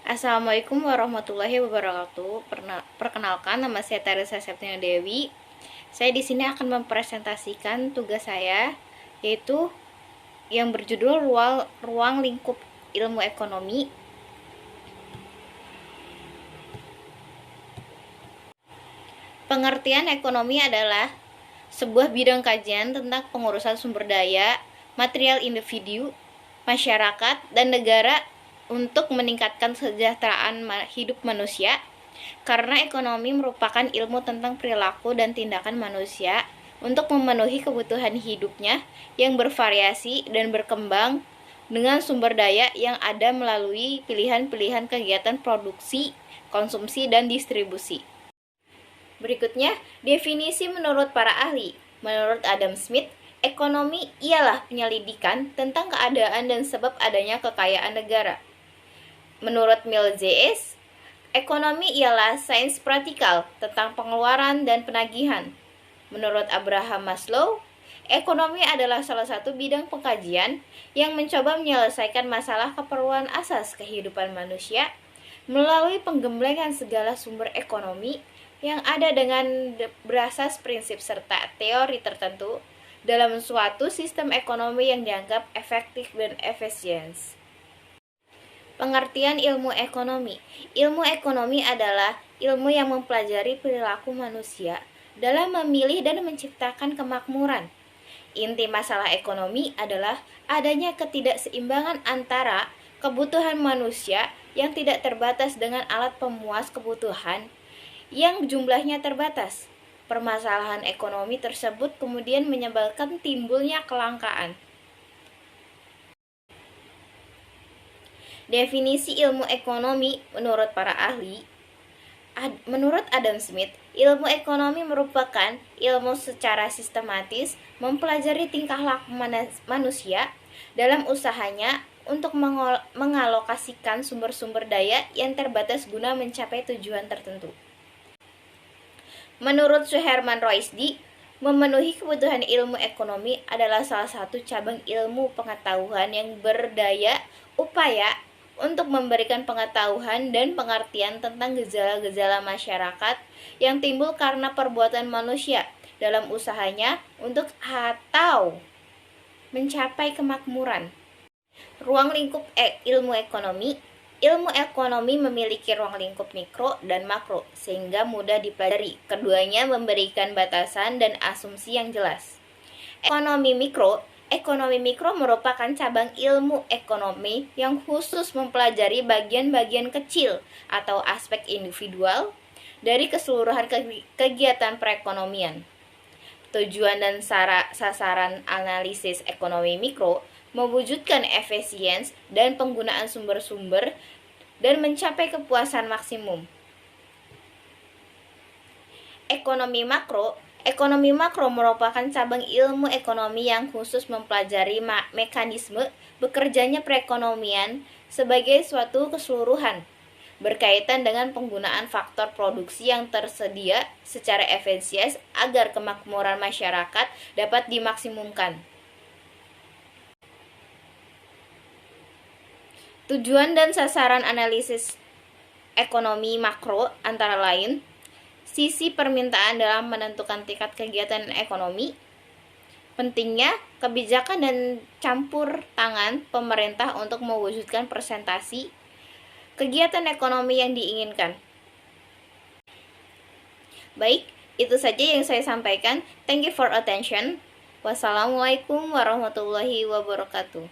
Assalamualaikum warahmatullahi wabarakatuh. Perkenalkan, nama saya Teresa Septiana Dewi. Saya di sini akan mempresentasikan tugas saya, yaitu yang berjudul Ruang Lingkup Ilmu Ekonomi. Pengertian ekonomi adalah sebuah bidang kajian tentang pengurusan sumber daya, material individu, masyarakat, dan negara untuk meningkatkan kesejahteraan hidup manusia, karena ekonomi merupakan ilmu tentang perilaku dan tindakan manusia untuk memenuhi kebutuhan hidupnya yang bervariasi dan berkembang dengan sumber daya yang ada melalui pilihan-pilihan kegiatan produksi, konsumsi, dan distribusi. Berikutnya, definisi menurut para ahli. Menurut Adam Smith, ekonomi ialah penyelidikan tentang keadaan dan sebab adanya kekayaan negara. Menurut Mill J.S., ekonomi ialah sains praktikal tentang pengeluaran dan penagihan. Menurut Abraham Maslow, ekonomi adalah salah satu bidang pengkajian yang mencoba menyelesaikan masalah keperluan asas kehidupan manusia melalui penggemblengan segala sumber ekonomi yang ada dengan berasas prinsip serta teori tertentu dalam suatu sistem ekonomi yang dianggap efektif dan efisien. Pengertian ilmu ekonomi. Ilmu ekonomi adalah ilmu yang mempelajari perilaku manusia dalam memilih dan menciptakan kemakmuran. Inti masalah ekonomi adalah adanya ketidakseimbangan antara kebutuhan manusia yang tidak terbatas dengan alat pemuas kebutuhan yang jumlahnya terbatas. Permasalahan ekonomi tersebut kemudian menyebabkan timbulnya kelangkaan. Definisi ilmu ekonomi menurut para ahli. Menurut Adam Smith, ilmu ekonomi merupakan ilmu secara sistematis mempelajari tingkah laku manusia dalam usahanya untuk mengalokasikan sumber-sumber daya yang terbatas guna mencapai tujuan tertentu. Menurut Suherman Roisdi, memenuhi kebutuhan ilmu ekonomi adalah salah satu cabang ilmu pengetahuan yang berdaya upaya untuk memberikan pengetahuan dan pengertian tentang gejala-gejala masyarakat yang timbul karena perbuatan manusia dalam usahanya untuk atau mencapai kemakmuran. Ruang lingkup ilmu ekonomi. Ilmu ekonomi memiliki ruang lingkup mikro dan makro sehingga mudah dipelajari. Keduanya memberikan batasan dan asumsi yang jelas. Ekonomi mikro merupakan cabang ilmu ekonomi yang khusus mempelajari bagian-bagian kecil atau aspek individual dari keseluruhan kegiatan perekonomian. Tujuan dan sasaran analisis ekonomi mikro mewujudkan efisiensi dan penggunaan sumber-sumber dan mencapai kepuasan maksimum. Ekonomi makro merupakan cabang ilmu ekonomi yang khusus mempelajari mekanisme bekerjanya perekonomian sebagai suatu keseluruhan, berkaitan dengan penggunaan faktor produksi yang tersedia secara efisien agar kemakmuran masyarakat dapat dimaksimumkan. Tujuan dan sasaran analisis ekonomi makro antara lain sisi permintaan dalam menentukan tingkat kegiatan ekonomi, pentingnya kebijakan dan campur tangan pemerintah untuk mewujudkan presentasi kegiatan ekonomi yang diinginkan. Baik, itu saja yang saya sampaikan. Thank you for attention. Wassalamualaikum warahmatullahi wabarakatuh.